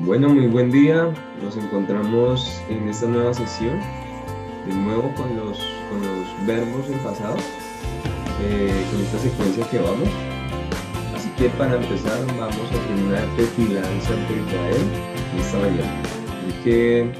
Bueno, muy buen día. Nos encontramos en esta nueva sesión, de nuevo con los verbos en pasado, con esta secuencia que vamos. Así que para empezar vamos a hacer una petilanza ante Israel en esta mañana. Así que,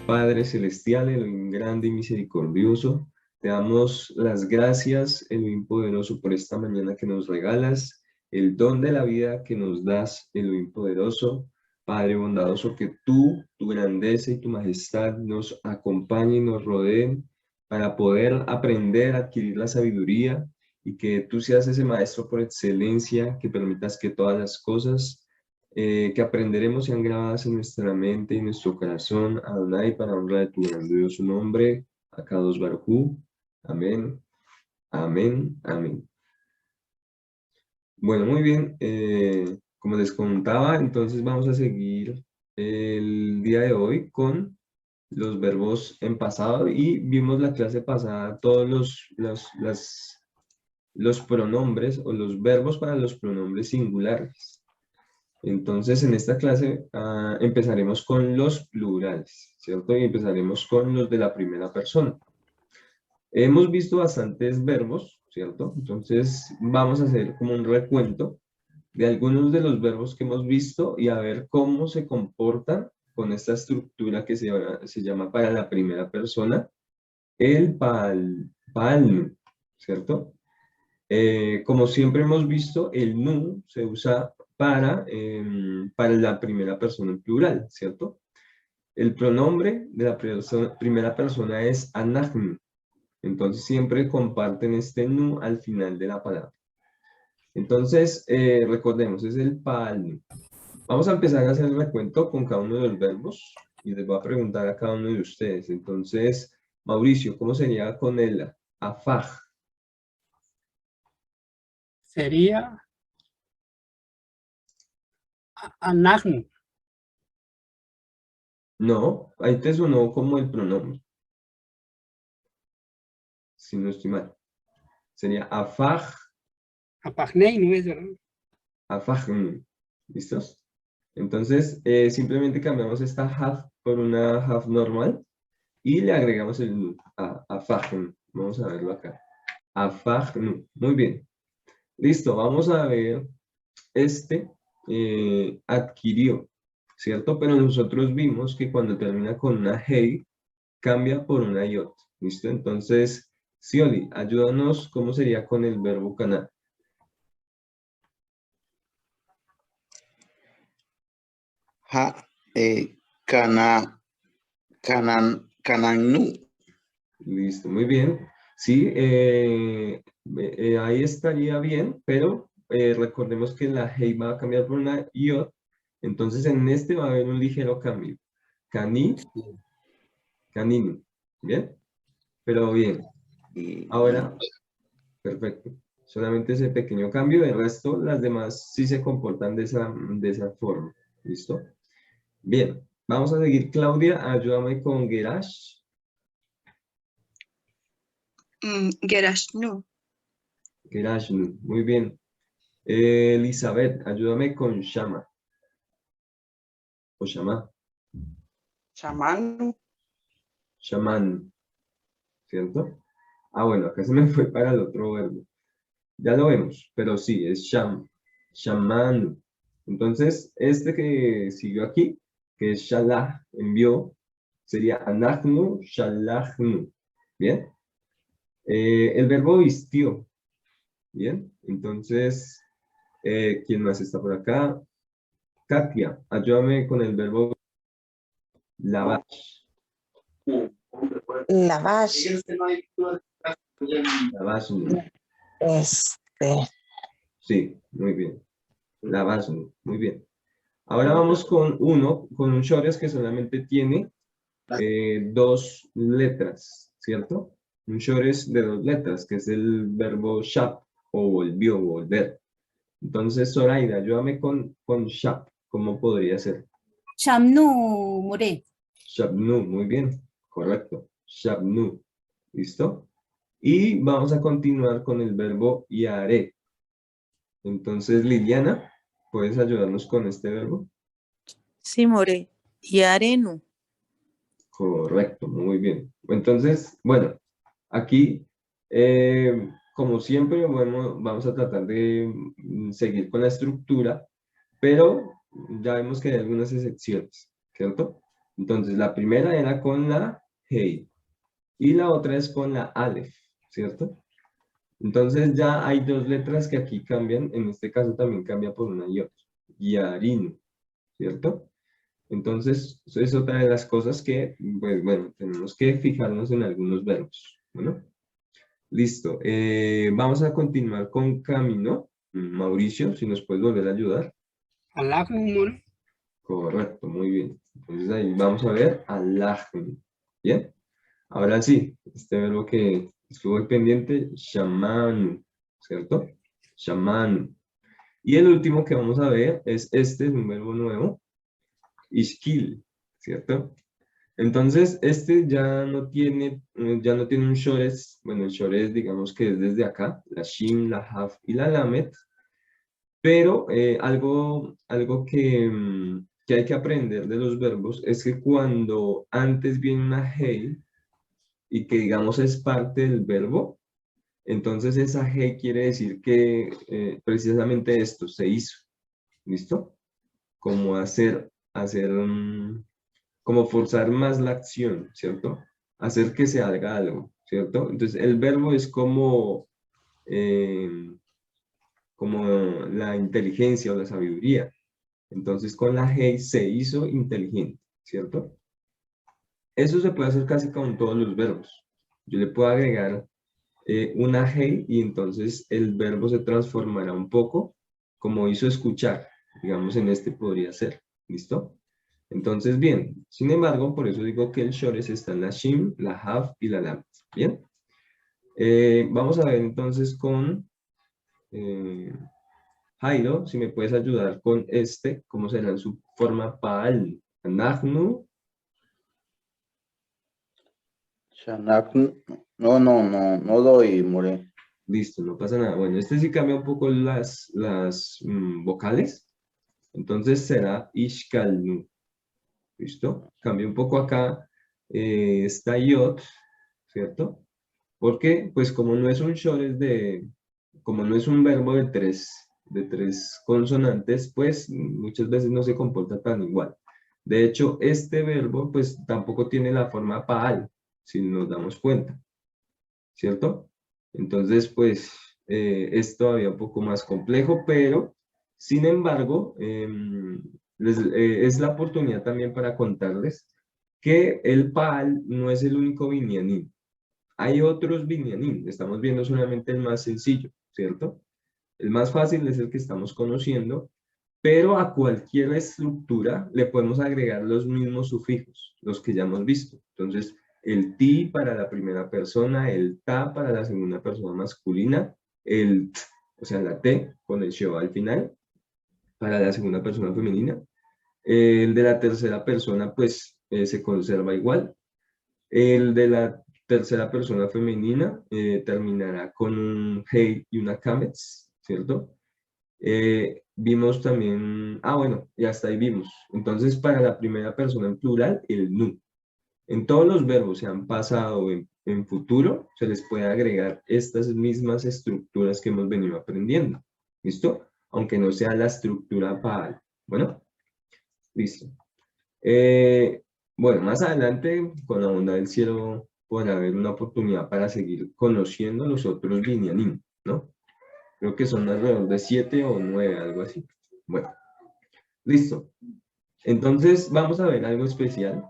Padre Celestial, Elohim grande y misericordioso, te damos las gracias, Elohim poderoso, por esta mañana que nos regalas, el don de la vida que nos das, Elohim poderoso. Padre bondadoso, que tú, tu grandeza y tu majestad nos acompañen y nos rodeen para poder aprender, adquirir la sabiduría y que tú seas ese maestro por excelencia, que permitas que todas las cosas que aprenderemos sean grabadas en nuestra mente y nuestro corazón, Adonai, para honra de tu grandioso nombre, Akadosh Baruj Hu. Amén, amén, amén. Bueno, muy bien. Como les contaba, entonces vamos a seguir el día de hoy con los verbos en pasado y vimos la clase pasada todos los pronombres o los verbos para los pronombres singulares. Entonces, en esta clase empezaremos con los plurales, ¿cierto? Y empezaremos con los de la primera persona. Hemos visto bastantes verbos, ¿cierto? Entonces, vamos a hacer como un recuento de algunos de los verbos que hemos visto y a ver cómo se comportan con esta estructura que se llama para la primera persona, el palnu, ¿cierto? Como siempre hemos visto, el nu se usa para la primera persona en plural, ¿cierto? El pronombre de la primera persona es anahnu, entonces siempre comparten este nu al final de la palabra. Entonces, recordemos, es el palnu. Vamos a empezar a hacer el recuento con cada uno de los verbos y les voy a preguntar a cada uno de ustedes. Entonces, Mauricio, ¿cómo sería con el afaj? Sería anagno. No, ahí te sonó como el pronombre, si no estoy mal. Sería afaj, Apagnei, ¿no es verdad? afajn. ¿Listos? Entonces, simplemente cambiamos esta haf por una haf normal y le agregamos el nu, afajn. Vamos a verlo acá. Afajn. Muy bien. Listo, vamos a ver este adquirió, ¿cierto? Pero nosotros vimos que cuando termina con una hey, cambia por una yot, ¿listo? Entonces, Sioli, ayúdanos, ¿cómo sería con el verbo canar? Cana, cananú. Listo, muy bien. Sí, ahí estaría bien, pero recordemos que la hey va a cambiar por una yot, entonces en este va a haber un ligero cambio. Cani, canino, ¿bien? Pero bien. Ahora, perfecto. Solamente ese pequeño cambio, el resto, las demás sí se comportan de esa forma. ¿Listo? Bien, vamos a seguir. Claudia, ayúdame con Gerash. Gerashnu. Gerashnu, muy bien. Elizabeth, ayúdame con Shama. O Shama. Chamanu. Shaman, ¿cierto? Ah, bueno, acá se me fue para el otro verbo. Ya lo vemos, pero sí, es Sham. Shaman. Entonces, este que siguió aquí, que es Shalah, envió, sería anachnu, shalachnu. ¿Bien? El verbo vistió. ¿Bien? Entonces, ¿quién más está por acá? Katia, ayúdame con el verbo lavar. Lavash, Lavashnu. Sí, muy bien. Lavashnu, muy bien. Ahora vamos con un shores que solamente tiene dos letras, ¿cierto? Un shores de dos letras, que es el verbo shap, o volvió, volver. Entonces, Zoraida, ayúdame con shap. ¿Cómo podría ser? Shamnu More. Shabnu, muy bien, correcto. Shabnu, ¿listo? Y vamos a continuar con el verbo yare. Entonces, Liliana, ¿puedes ayudarnos con este verbo? Sí, more. Yarenu. Correcto, muy bien. Entonces, bueno, aquí, como siempre, vamos a tratar de seguir con la estructura, pero ya vemos que hay algunas excepciones, ¿cierto? Entonces, la primera era con la Hey y la otra es con la Aleph, ¿cierto? Entonces ya hay dos letras que aquí cambian, en este caso también cambia por una y otra. Yarinu, ¿cierto? Entonces, eso es otra de las cosas que, pues bueno, tenemos que fijarnos en algunos verbos. Bueno, listo. Vamos a continuar con camino. Mauricio, si nos puedes volver a ayudar. Alajnu more. Correcto, muy bien. Entonces ahí vamos a ver alajnu. ¿Bien? Ahora sí, este verbo que estuvo ahí pendiente, shamanu, ¿cierto? Shamanu. Y el último que vamos a ver es este, es un verbo nuevo, ishkil, ¿cierto? Entonces, este ya no tiene un shores, bueno, el shores digamos que es desde acá, la shin, la haf y la lamet, pero algo que hay que aprender de los verbos es que cuando antes viene una hey y que digamos es parte del verbo, entonces esa hey quiere decir que precisamente esto se hizo, ¿listo? Como como forzar más la acción, ¿cierto? Hacer que se haga algo, ¿cierto? Entonces, el verbo es eh, como la inteligencia o la sabiduría. Entonces, con la hey se hizo inteligente, ¿cierto? Eso se puede hacer casi con todos los verbos. Yo le puedo agregar una hey y entonces el verbo se transformará un poco como hizo escuchar. Digamos, en este podría ser, ¿listo? Entonces, bien, sin embargo, por eso digo que el shores está en la shin, la haf y la lam. Bien, vamos a ver entonces con Jairo, si me puedes ayudar con este, cómo será en su forma paal. Nahnu, Shanaknu. No doy, more. listo, no pasa nada. Bueno, este sí cambia un poco las vocales, entonces será ishkalnu. ¿Listo? Cambia un poco acá, está yot, ¿cierto? Porque, pues como no es un short, como no es un verbo de tres consonantes, pues muchas veces no se comporta tan igual. De hecho, este verbo, pues tampoco tiene la forma paal, si nos damos cuenta, ¿cierto? Entonces, pues, es todavía un poco más complejo, pero, sin embargo, es la oportunidad también para contarles que el paal no es el único binyamin. Hay otros binyamin, estamos viendo solamente el más sencillo, ¿cierto? El más fácil es el que estamos conociendo, pero a cualquier estructura le podemos agregar los mismos sufijos, los que ya hemos visto. Entonces, el ti para la primera persona, el ta para la segunda persona masculina, el t, o sea, la t con el sho al final, para la segunda persona femenina. El de la tercera persona, pues, se conserva igual. El de la tercera persona femenina terminará con un hey y una kamets, ¿cierto? Vimos también, bueno, y hasta ahí vimos. Entonces, para la primera persona en plural, el nu. En todos los verbos, sean pasado o en futuro, se les puede agregar estas mismas estructuras que hemos venido aprendiendo. ¿Listo? Aunque no sea la estructura paal. Bueno, listo. Bueno, más adelante, con la bondad del cielo, podrá haber una oportunidad para seguir conociendo los otros binyamin, ¿no? Creo que son alrededor de 7 o 9, algo así. Bueno, listo. Entonces, vamos a ver algo especial.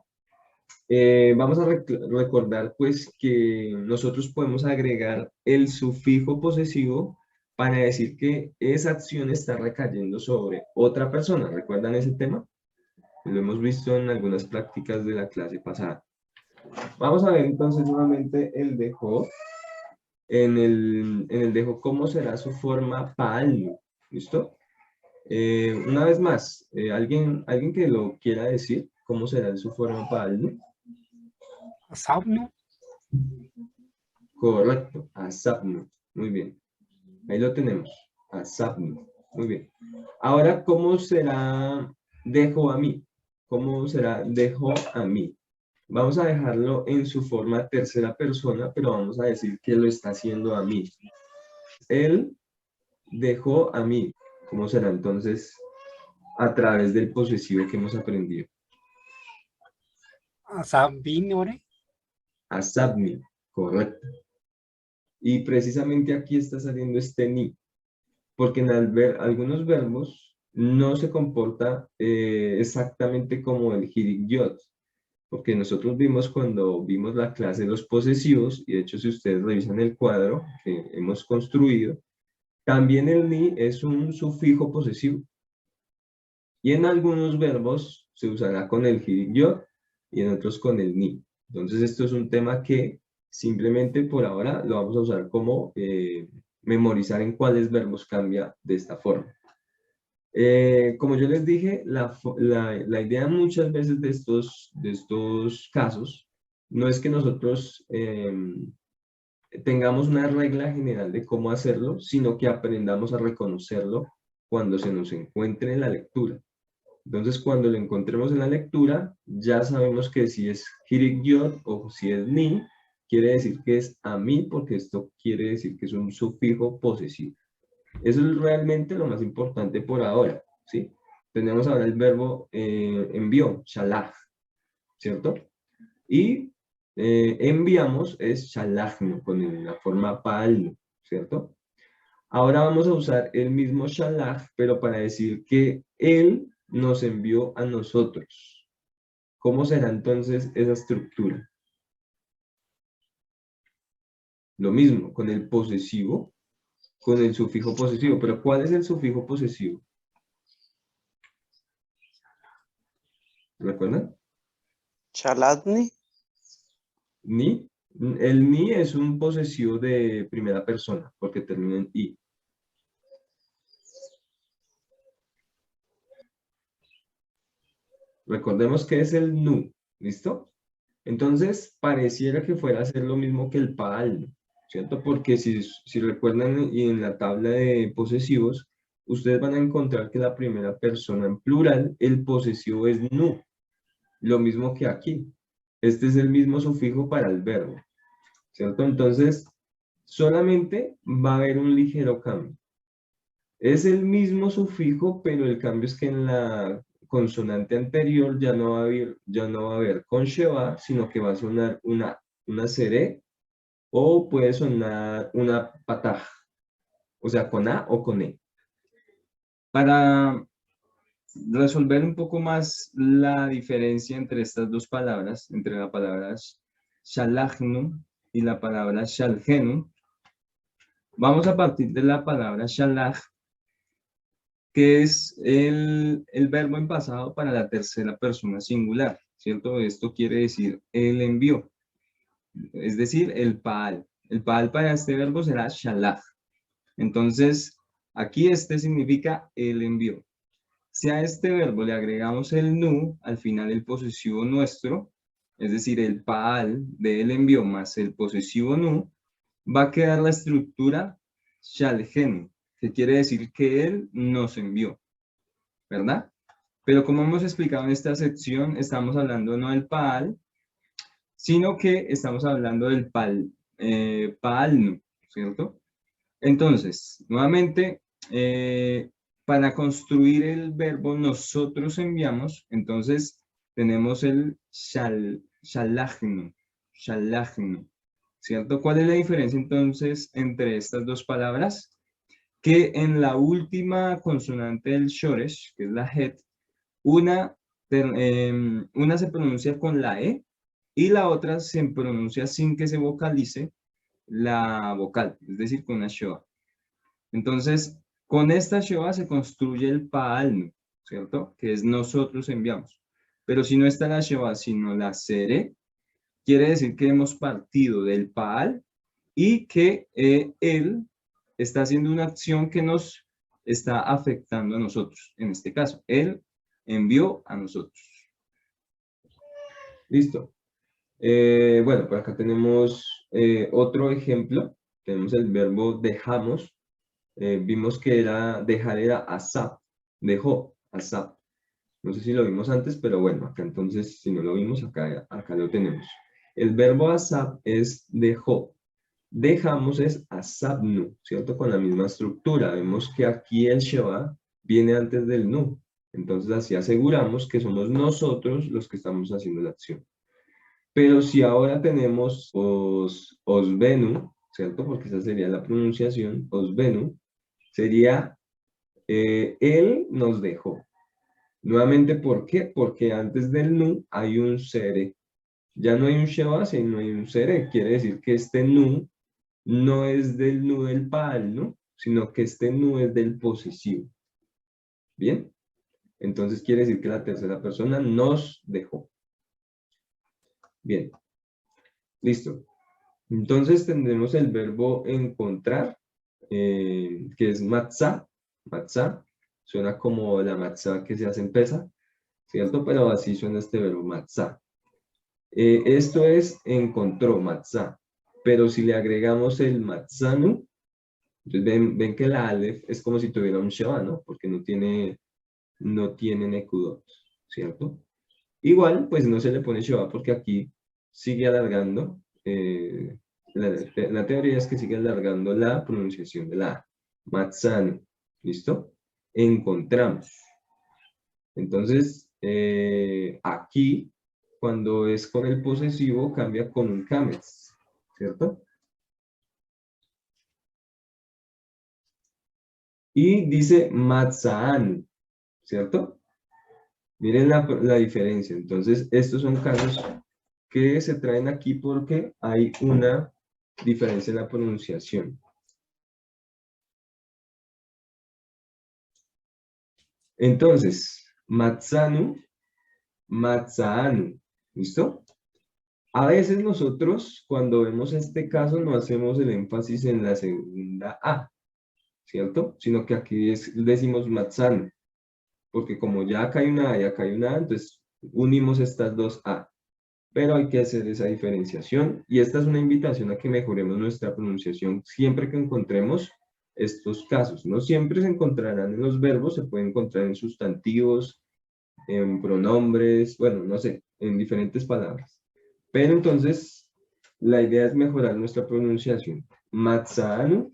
Vamos a recordar, pues, que nosotros podemos agregar el sufijo posesivo para decir que esa acción está recayendo sobre otra persona. ¿Recuerdan ese tema? Lo hemos visto en algunas prácticas de la clase pasada. Vamos a ver entonces nuevamente el dejo. En el dejo, ¿cómo será su forma paal? ¿Listo? Una vez más, ¿alguien que lo quiera decir? ¿Cómo será su forma paal? Asabnu. Correcto, asabnu. Muy bien. Ahí lo tenemos. Asabnu. Muy bien. Ahora, ¿cómo será dejo a mí? ¿Cómo será? Dejó a mí. Vamos a dejarlo en su forma tercera persona, pero vamos a decir que lo está haciendo a mí. Él dejó a mí. ¿Cómo será entonces a través del posesivo que hemos aprendido? Asabin more. Asabni, correcto. Y precisamente aquí está saliendo este ni, porque en algunos verbos no se comporta exactamente como el hirik-yot, porque nosotros vimos cuando vimos la clase de los posesivos, y de hecho si ustedes revisan el cuadro que hemos construido, también el ni es un sufijo posesivo. Y en algunos verbos se usará con el hirik-yot y en otros con el ni. Entonces esto es un tema que simplemente por ahora lo vamos a usar como memorizar en cuáles verbos cambia de esta forma. Como yo les dije, la idea muchas veces de estos casos no es que nosotros tengamos una regla general de cómo hacerlo, sino que aprendamos a reconocerlo cuando se nos encuentre en la lectura. Entonces, cuando lo encontremos en la lectura, ya sabemos que si es hirik-yot o si es ni, quiere decir que es a mí, porque esto quiere decir que es un sufijo posesivo. Eso es realmente lo más importante por ahora, ¿sí? Tenemos ahora el verbo envió, shalach, ¿cierto? Y enviamos es shalachnu, con la forma pa'alnu, ¿cierto? Ahora vamos a usar el mismo shalach, pero para decir que él nos envió a nosotros. ¿Cómo será entonces esa estructura? Lo mismo, con el posesivo, con el sufijo posesivo. ¿Pero cuál es el sufijo posesivo? ¿Recuerdan? Chaladni. Ni. El ni es un posesivo de primera persona, porque termina en i. Recordemos que es el nu, ¿listo? Entonces, pareciera que fuera a ser lo mismo que el paal, ¿cierto? Porque si recuerdan y en la tabla de posesivos, ustedes van a encontrar que la primera persona en plural, el posesivo es nu. Lo mismo que aquí. Este es el mismo sufijo para el verbo, ¿cierto? Entonces, solamente va a haber un ligero cambio. Es el mismo sufijo, pero el cambio es que en la consonante anterior ya no va a haber con sheva, sino que va a sonar una seré o puede sonar una pataj, o sea, con A o con E. Para resolver un poco más la diferencia entre estas dos palabras, entre la palabra shalachnu y la palabra shalgenu, vamos a partir de la palabra shalach, que es el verbo en pasado para la tercera persona singular, ¿cierto? Esto quiere decir el envió, es decir, el paal. El paal para este verbo será shalach. Entonces, aquí este significa el envió. Si a este verbo le agregamos el nu, al final el posesivo nuestro, es decir, el paal del envió más el posesivo nu, va a quedar la estructura shalgen, que quiere decir que él nos envió, ¿verdad? Pero como hemos explicado en esta sección, estamos hablando no del paal, sino que estamos hablando del paalnu, ¿cierto? Entonces, nuevamente, para construir el verbo nosotros enviamos, entonces tenemos el shalachnu, ¿cierto? ¿Cuál es la diferencia entonces entre estas dos palabras? Que en la última consonante del shoresh, que es la het, una se pronuncia con la e y la otra se pronuncia sin que se vocalice la vocal, es decir, con una shoa. Entonces, con esta shoa se construye el paalnu, ¿cierto? Que es nosotros enviamos. Pero si no está la shoa, sino la sere, quiere decir que hemos partido del paal y que él está haciendo una acción que nos está afectando a nosotros. En este caso, él envió a nosotros. Listo. Bueno, por acá tenemos otro ejemplo. Tenemos el verbo dejamos. Vimos que dejar era asap, dejó, asap. No sé si lo vimos antes, pero bueno, acá entonces, si no lo vimos, acá lo tenemos. El verbo asab es dejó. Dejamos es asabnu, ¿cierto? Con la misma estructura. Vemos que aquí el sheba viene antes del nu. Entonces así aseguramos que somos nosotros los que estamos haciendo la acción. Pero si ahora tenemos osbenu, ¿cierto? Porque esa sería la pronunciación, osbenu, sería él nos dejó. Nuevamente, ¿por qué? Porque antes del nu hay un sere. Ya no hay un sheba, sino hay un sere. Quiere decir que este nu no es del nu del pal, ¿no? Sino que este nu es del posesivo. ¿Bien? Entonces quiere decir que la tercera persona nos dejó. Bien. Listo. Entonces tendremos el verbo encontrar, que es matzah. Matzah. Suena como la matzah que se hace en pesa, ¿cierto? Pero así suena este verbo matzah. Esto es encontró, matzah. Pero si le agregamos el matzanu, entonces ven que la alef es como si tuviera un sheva, ¿no? Porque no tiene nekudot, ¿cierto? Igual, pues no se le pone sheva porque aquí sigue alargando. La teoría es que sigue alargando la pronunciación de la A. Matzanu, ¿listo? Encontramos. Entonces, aquí, cuando es con el posesivo, cambia con un kametz, ¿cierto? Y dice matzaan, ¿cierto? Miren la diferencia. Entonces, estos son casos que se traen aquí porque hay una diferencia en la pronunciación. Entonces, matzanu, matzaanu, ¿listo? A veces nosotros, cuando vemos este caso, no hacemos el énfasis en la segunda A, ¿cierto? Sino que aquí decimos matzanu, porque como ya acá hay una A y acá hay una A, entonces unimos estas dos A. Pero hay que hacer esa diferenciación y esta es una invitación a que mejoremos nuestra pronunciación siempre que encontremos estos casos. No siempre se encontrarán en los verbos, se puede encontrar en sustantivos, en pronombres, bueno, no sé, en diferentes palabras. Pero entonces, la idea es mejorar nuestra pronunciación. Matzanu,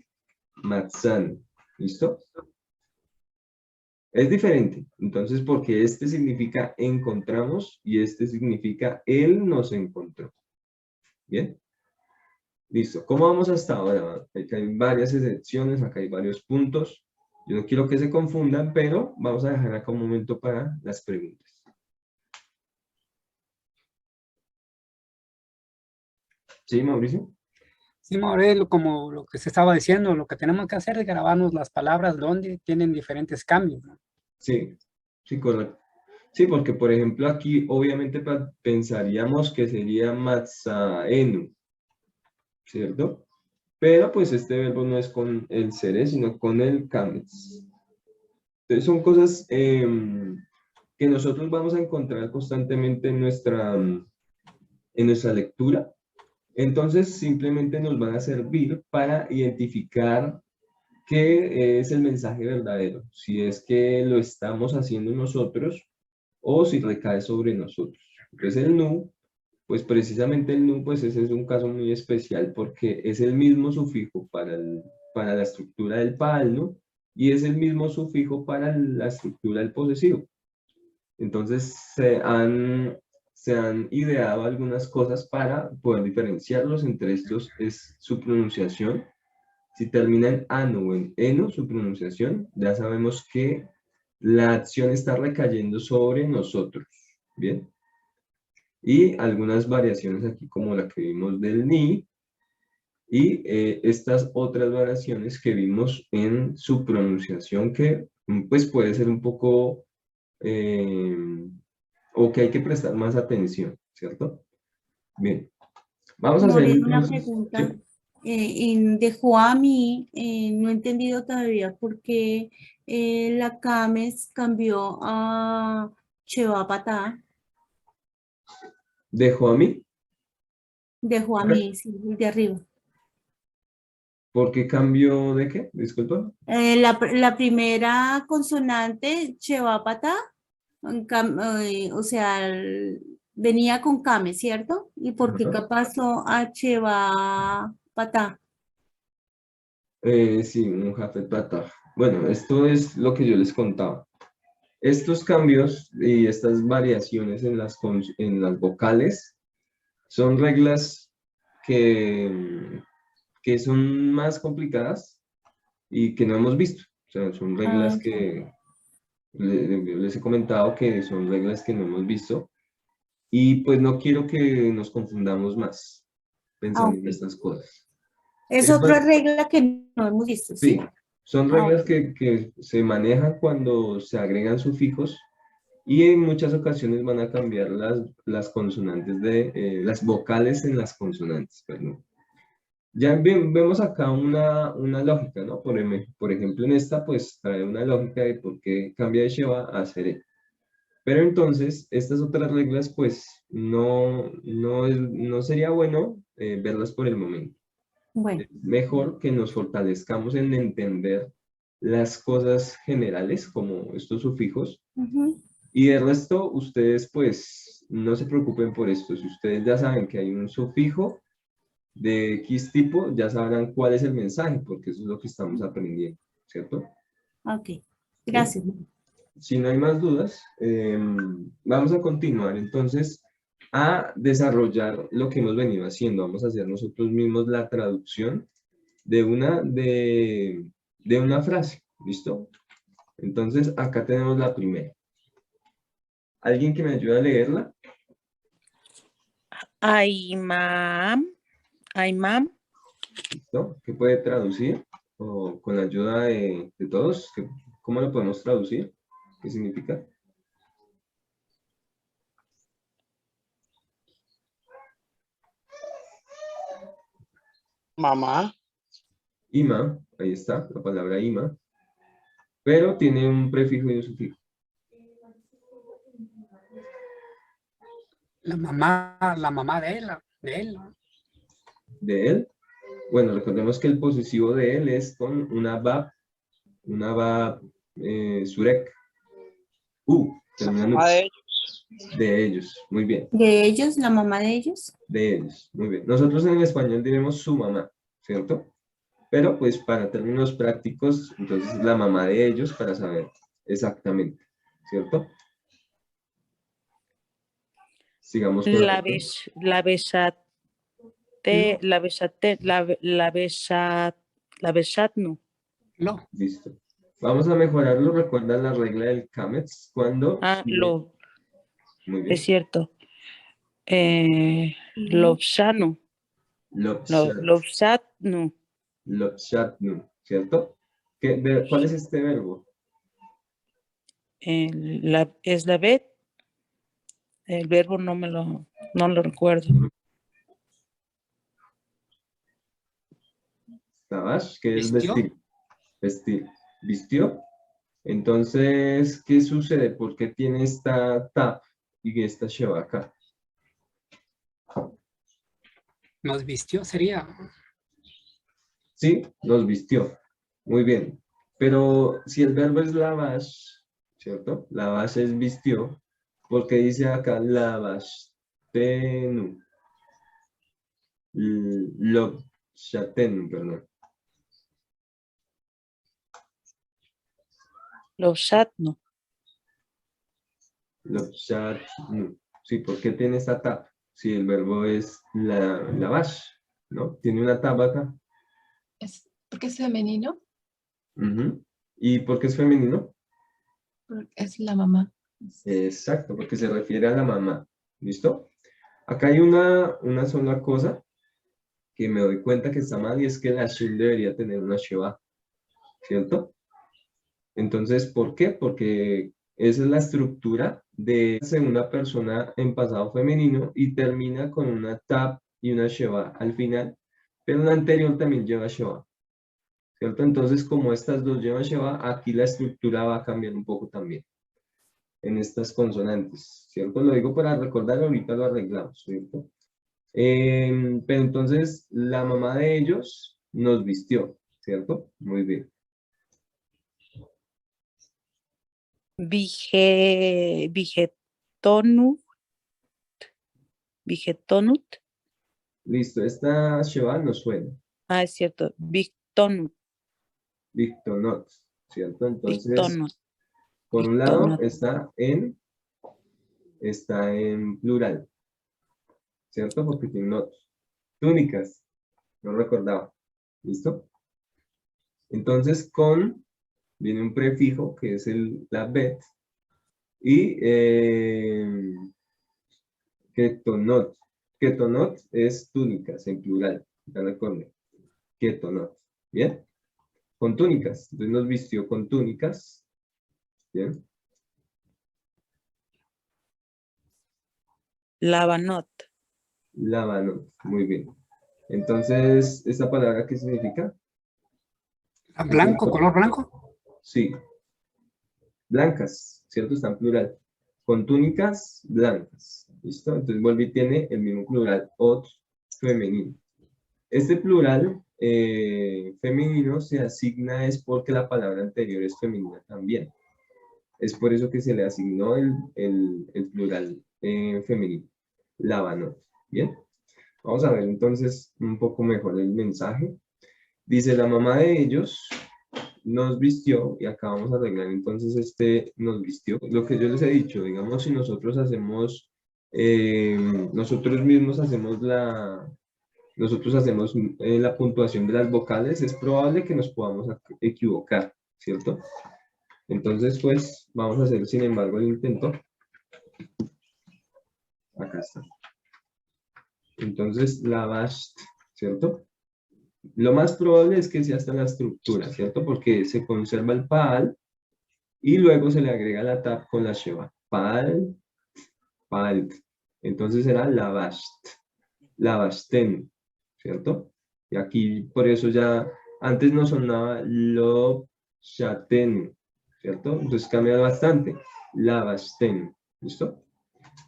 matzanu. ¿Listo? Es diferente. Entonces, porque este significa encontramos y este significa él nos encontró. ¿Bien? Listo. ¿Cómo vamos hasta ahora? Acá hay varias excepciones, acá hay varios puntos. Yo no quiero que se confundan, pero vamos a dejar acá un momento para las preguntas. ¿Sí, Mauricio? Sí, Mauricio, como lo que se estaba diciendo, lo que tenemos que hacer es grabarnos las palabras donde tienen diferentes cambios, ¿no? Sí, sí, correcto. Sí, porque por ejemplo aquí obviamente pensaríamos que sería matzaenu, ¿cierto? Pero pues este verbo no es con el seré, sino con el kametz. Entonces son cosas que nosotros vamos a encontrar constantemente en nuestra lectura. Entonces simplemente nos van a servir para identificar qué es el mensaje verdadero, si es que lo estamos haciendo nosotros o si recae sobre nosotros. Entonces el nu, pues precisamente el nu, pues ese es un caso muy especial porque es el mismo sufijo para la estructura del pal, ¿no? Y es el mismo sufijo para la estructura del posesivo. Entonces se han ideado algunas cosas para poder diferenciarlos. Entre estos es su pronunciación. Si termina en anu o en eno, su pronunciación, ya sabemos que la acción está recayendo sobre nosotros. Bien. Y algunas variaciones aquí como la que vimos del ni y estas otras variaciones que vimos en su pronunciación que pues puede ser un poco o que hay que prestar más atención, ¿cierto? Bien, vamos a hacer More, una entonces, pregunta. ¿sí? Dejó a mí, no he entendido todavía por qué la Cames cambió a Chevapatá. Dejo a mí, Dejó a mí, sí, el de arriba. ¿por qué cambio de qué? Disculpa. La primera consonante, Chevapatá, O sea, venía con Kame, ¿cierto? ¿Y por qué Ajá. pasó a Cheva Patá? Sí, un Jafet Patah. Bueno, esto es lo que yo les contaba. Estos cambios y estas variaciones en las vocales son reglas que son más complicadas y que no hemos visto. O sea, son reglas Ah, que les he comentado que son reglas que no hemos visto y pues no quiero que nos confundamos más pensando en ok. estas cosas. Es Es otra más, regla que no hemos visto, sí, ¿sí? son Ah, reglas ok. que se manejan cuando se agregan sufijos y en muchas ocasiones van a cambiar las consonantes las vocales en las consonantes, perdón. Ya vemos acá una lógica, ¿no? Por ejemplo, en esta, pues trae una lógica de por qué cambia de Sheva a Seré. Pero entonces, estas otras reglas, pues, no sería bueno verlas por el momento. Bueno, Es mejor que nos fortalezcamos en entender las cosas generales, como estos sufijos, ujú, y de resto, ustedes, pues, no se preocupen por esto. Si ustedes ya saben que hay un sufijo de X tipo, ya sabrán cuál es el mensaje, porque eso es lo que estamos aprendiendo, ¿cierto? ok. Bien. Gracias. Si no hay más dudas, vamos a continuar entonces a desarrollar lo que hemos venido haciendo. Vamos a hacer nosotros mismos la traducción de una frase, ¿listo? Entonces, acá tenemos la primera. ¿Alguien que me ayude a leerla? Aimam. Aimam. ¿Listo? ¿Qué puede traducir? O con la ayuda de todos, ¿cómo lo podemos traducir? ¿Qué significa? Mamá. Ima, ahí está, la palabra ima, pero tiene un prefijo y un sufijo. La mamá de él, ¿no? De él, bueno, recordemos que el posesivo de él es con una bab surek. La Termina en mamá de ellos. de ellos, muy bien, De ellos, la mamá de ellos. de ellos, muy bien. Nosotros en el español diremos su mamá, ¿cierto? Pero pues para términos prácticos, entonces la mamá de ellos para saber exactamente, ¿cierto? Sigamos con la La otra. besate. La besatnu. Lo. Listo. Vamos a mejorarlo. Recuerda la regla del Kametz cuando Lo. Muy bien. Es cierto. Ujú. Lobsanu. Lobsatnu. Lopshatnu, ¿cierto? ¿Cuál es este verbo? Es la bet. El verbo no lo recuerdo. Tabash, que es ¿Vistió? vestir. Vestir. ¿Vistió? Entonces, ¿qué sucede? ¿Por qué tiene esta tap y esta sheva acá? Nos vistió, sería. Sí, los vistió. Muy bien. Pero si el verbo es lavash, ¿cierto? Lavash es vistió. ¿Por qué dice acá lavash tenu? Lobshatenu, perdón. Lobsatnu. Lobshatnu. Sí, ¿por qué tiene esta tap? Si el verbo es lavash, ¿no? Tiene una tap acá. Es porque es femenino, Ujú. ¿Y por qué es femenino? porque es la mamá. Exacto, porque se refiere a la mamá. ¿Listo? Acá hay una sola cosa que me doy cuenta que está mal y es que la shin debería tener una sheva, ¿cierto? Entonces, ¿por qué? Porque esa es la estructura de una persona en pasado femenino y termina con una tab y una sheva al final, pero la anterior también lleva sheva, ¿cierto? Entonces, como estas dos llevan sheva, aquí la estructura va a cambiar un poco también en estas consonantes, ¿cierto? Lo digo para recordar, ahorita lo arreglamos, ¿cierto? Pero entonces, la mamá de ellos nos vistió, ¿cierto? Muy bien. Vigetonut. Vigetonut. Listo, esta Sheva no suena. Ah, es cierto. Victonut. Victonot, ¿cierto? Entonces, Victonut. por un lado Victonot. está en plural, ¿cierto? Porque tiene not. Túnicas, no recordaba. ¿Listo? Entonces, con viene un prefijo que es la bet y ketonot. Ketonot es túnicas en plural. Ya recuerden. Ketonot. ¿Bien? Con túnicas. Entonces nos vistió con túnicas. ¿Bien? Lavanot. Lavanot. Muy bien. Entonces, ¿esta palabra qué significa? Blanco, color blanco. Sí. Blancas, ¿cierto? Está en plural. Con túnicas blancas. ¿Listo? Entonces vuelve y tiene el mismo plural, ot femenino. Este plural femenino se asigna es porque la palabra anterior es femenina también. Es por eso que se le asignó el plural femenino. Lavanot. ¿Bien? Vamos a ver entonces un poco mejor el mensaje. Dice, la mamá de ellos nos vistió, y acá vamos a arreglar entonces nos vistió. Lo que yo les he dicho, digamos, si nosotros hacemos, nosotros mismos hacemos la puntuación de las vocales, es probable que nos podamos equivocar, ¿cierto? Entonces, pues, vamos a hacer, sin embargo, el intento. Acá está. Entonces, lavast, ¿cierto? Lo más probable es que sea hasta la estructura, ¿cierto? Porque se conserva el pal y luego se le agrega la tap con la sheva. Pal, palt. Entonces será lavast, lavasten, ¿cierto? Y aquí por eso ya, antes no sonaba lo shaten, ¿cierto? Entonces cambia bastante. Lavasten, ¿listo?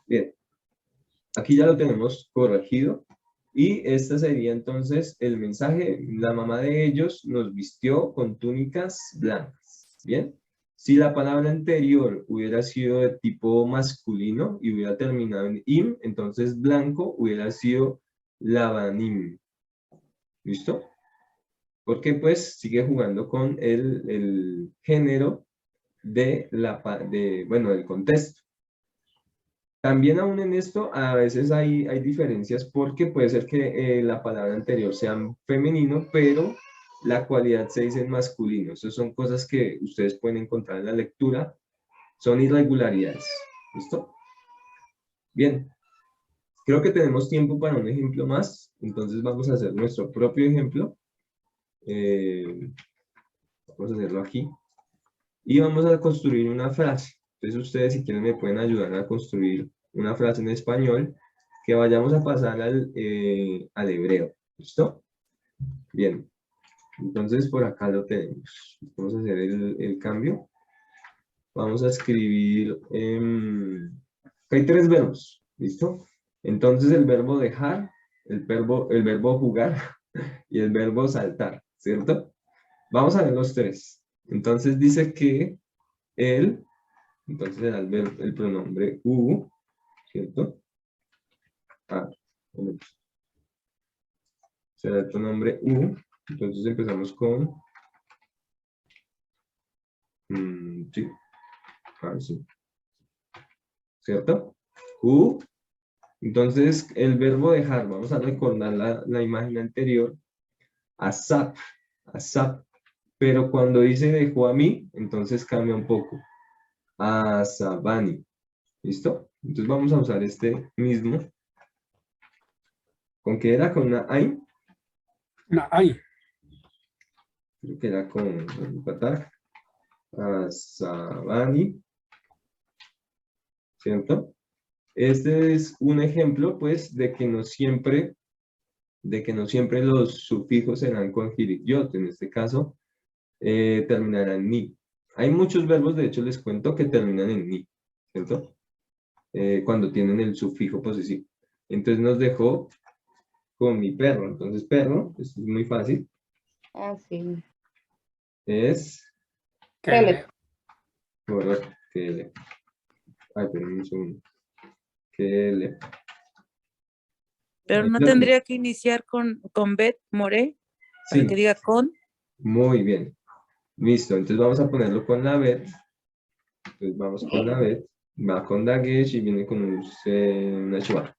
Bien. Aquí ya lo tenemos corregido. Y este sería entonces el mensaje. La mamá de ellos nos vistió con túnicas blancas. ¿Bien? Si la palabra anterior hubiera sido de tipo masculino y hubiera terminado en im, entonces blanco hubiera sido lavanim. ¿Listo? Porque pues sigue jugando con el género del contexto. También aún en esto, a veces hay diferencias porque puede ser que la palabra anterior sea femenino, pero la cualidad se dice en masculino. Esas son cosas que ustedes pueden encontrar en la lectura. Son irregularidades. ¿Listo? Bien. Creo que tenemos tiempo para un ejemplo más. Entonces vamos a hacer nuestro propio ejemplo. Vamos a hacerlo aquí. Y vamos a construir una frase. Entonces ustedes si quieren me pueden ayudar a construir una frase en español que vayamos a pasar al hebreo. ¿Listo? Bien. Entonces por acá lo tenemos. Vamos a hacer el cambio. Vamos a escribir... hay 3 verbos. ¿Listo? Entonces el verbo dejar, el verbo jugar y el verbo saltar. ¿Cierto? Vamos a ver los 3. Entonces dice que él... Entonces será el pronombre u, ¿cierto? Será el pronombre u. Entonces empezamos con... sí. Sí. ¿Cierto? U. Entonces el verbo dejar, vamos a recordar la imagen anterior. Asap. Asap. Pero cuando dice dejó a mí, entonces cambia un poco. Asabani. ¿Listo? Entonces vamos a usar este mismo. ¿Con qué era? ¿Con una ain? No, ahí. Creo que era con patak. Asabani. ¿Cierto? Este es un ejemplo, pues, de que no siempre los sufijos serán con jirikyot. En este caso, terminarán en ni. Hay muchos verbos, de hecho, les cuento que terminan en ni, ¿cierto? Cuando tienen el sufijo posesivo. Entonces nos dejó con mi perro. Entonces, perro, esto es muy fácil. Ah, sí. Es Que correcto. KL. Ay, espérenme un segundo. KL. Pero Ahí no lo tendría que iniciar con Bet, More, para Sí, que diga con. muy bien. Listo, entonces vamos a ponerlo con la bet. Entonces vamos con la bet. Va con Dagesh y viene con una Shua.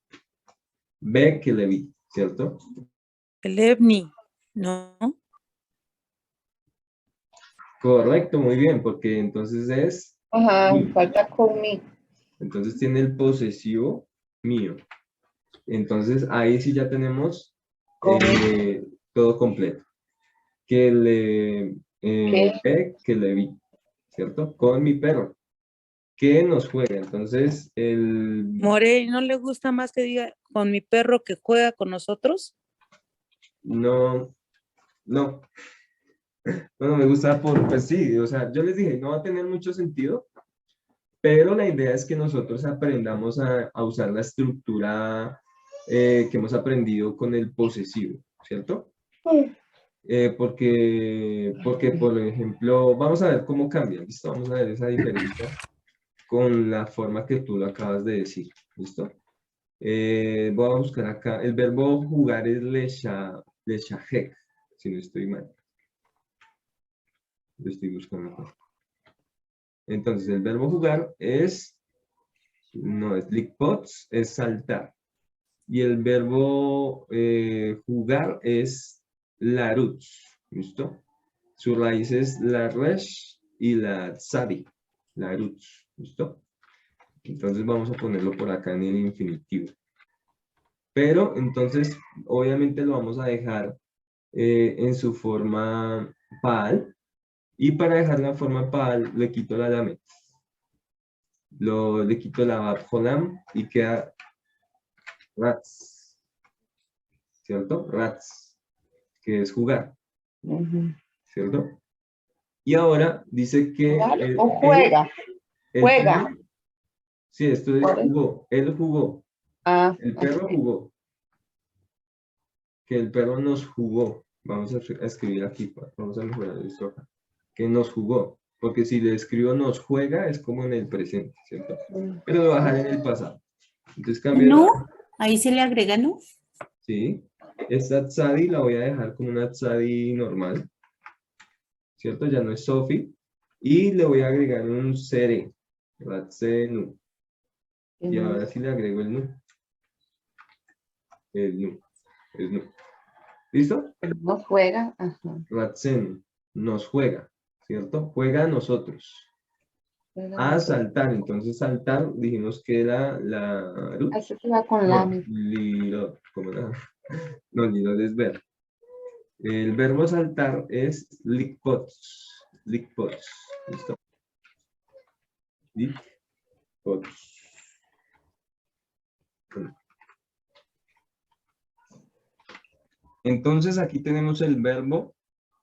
Ve que le vi, ¿cierto? El Evni, ¿no? Correcto, muy bien, porque entonces es Ajá, mío. falta con mi. Entonces tiene el posesivo mío. Entonces ahí sí ya tenemos todo completo. Que le ¿Qué? ve, que le vi, ¿cierto? Con mi perro. Que nos juega. Entonces el More, ¿no le gusta más que diga con mi perro que juega con nosotros? no, no. Bueno, me gusta pues sí, o sea, yo les dije, no va a tener mucho sentido, pero la idea es que nosotros aprendamos a usar la estructura que hemos aprendido con el posesivo, ¿cierto? Porque, por ejemplo, vamos a ver cómo cambia, ¿listo? Vamos a ver esa diferencia con la forma que tú lo acabas de decir, ¿listo? Voy a buscar acá, el verbo jugar es leshahek, si no estoy mal. Lo estoy buscando acá. Entonces, el verbo jugar no es likpots, es saltar. Y el verbo jugar es laruts, ¿listo? Su raíz es la resh y la tsabi, laruts, ¿listo? Entonces vamos a ponerlo por acá en el infinitivo. Pero entonces, obviamente lo vamos a dejar en su forma pal. Y para dejar la forma pal, le quito la lamet. Le quito la bat jolam y queda rats. ¿Cierto? Rats, que es jugar. ¿Cierto? Y ahora dice que ¿Jugar o juega? Juega. perro, sí, esto es jugó. Él jugó. Ah, El perro jugó. Que el perro nos jugó. Vamos a escribir aquí. Vamos a mejorar esto acá. Que nos jugó. Porque si le escribo nos juega, es como en el presente, ¿cierto? Pero lo voy a dejar en el pasado. Entonces cambio. ¿No? Ahí se le agrega no. Sí. Esta tzadi la voy a dejar como una tzadi normal. ¿Cierto? Ya no es Sofi. Y le voy a agregar un sere. Ratzenu. Y ahora sí le agrego el nu. El nu. El nu. ¿Listo? no juega. Ajá. Ratzenu. Nos juega. ¿Cierto? Juega a nosotros. A saltar. Entonces saltar dijimos que era la... Así que va con No, la. lilo. ¿Cómo era? No, lilo es ver. El verbo saltar es likpots. Likpots. ¿Listo? Likpots. Entonces aquí tenemos el verbo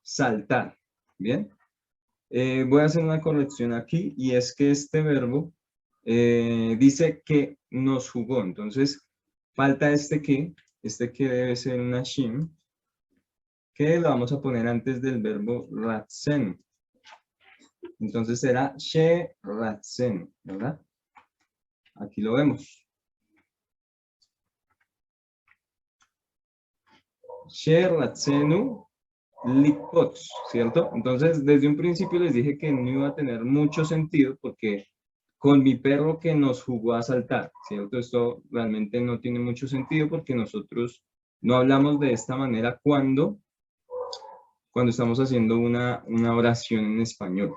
saltar. ¿Bien? Voy a hacer una corrección aquí y es que este verbo dice que nos jugó. Entonces falta este que debe ser una shim, que lo vamos a poner antes del verbo ratzen. Entonces será she ratzen, ¿verdad? Aquí lo vemos. She ratzenu likpots, ¿cierto? Entonces, desde un principio les dije que no iba a tener mucho sentido porque con mi perro que nos jugó a saltar, ¿cierto? Esto realmente no tiene mucho sentido porque nosotros no hablamos de esta manera cuando estamos haciendo una oración en español.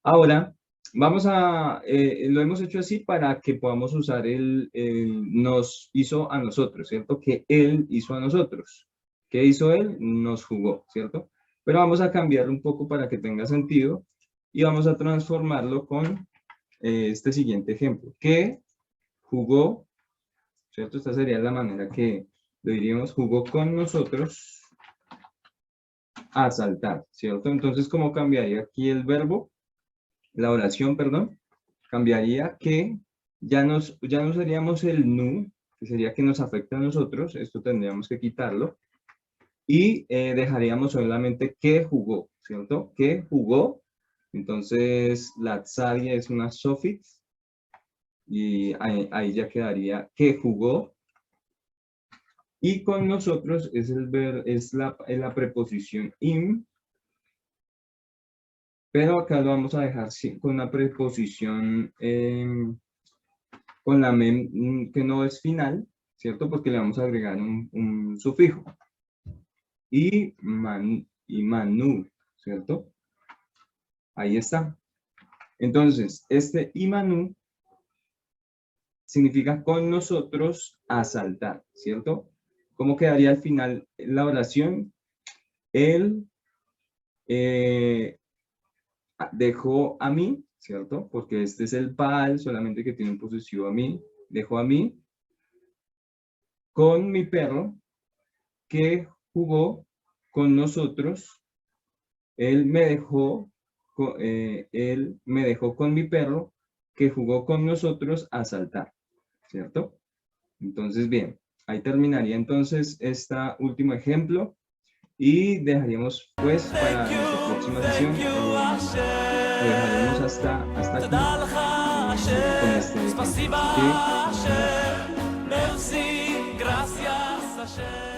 Ahora, vamos a, lo hemos hecho así para que podamos usar el nos hizo a nosotros, ¿cierto? Que él hizo a nosotros. ¿Qué hizo él? Nos jugó, ¿cierto? Pero vamos a cambiarlo un poco para que tenga sentido y vamos a transformarlo con este siguiente ejemplo. Que jugó, ¿cierto? Esta sería la manera que lo diríamos, jugó con nosotros a saltar, ¿cierto? Entonces, ¿cómo cambiaría aquí el verbo? La oración, perdón, cambiaría que ya no usaríamos el nu, que sería que nos afecta a nosotros, esto tendríamos que quitarlo, y dejaríamos solamente que jugó, ¿cierto? Que jugó Entonces, la tsadia es una sofix y ahí ya quedaría que jugó. Y con nosotros es la preposición im, pero acá lo vamos a dejar con una preposición con la mem que no es final, ¿cierto? Porque le vamos a agregar un sufijo. Y manu, ¿cierto? Ahí está. Entonces, este imanu significa con nosotros asaltar, ¿cierto? ¿Cómo quedaría al final la oración? Él dejó a mí, ¿cierto? Porque este es el pal, solamente que tiene un posesivo a mí. Dejó a mí con mi perro que jugó con nosotros. Él me dejó con mi perro que jugó con nosotros a saltar, ¿cierto? Entonces, bien, ahí terminaría entonces este último ejemplo y dejaríamos pues para nuestra próxima sesión, lo dejaremos hasta aquí con este ejemplo. Así que,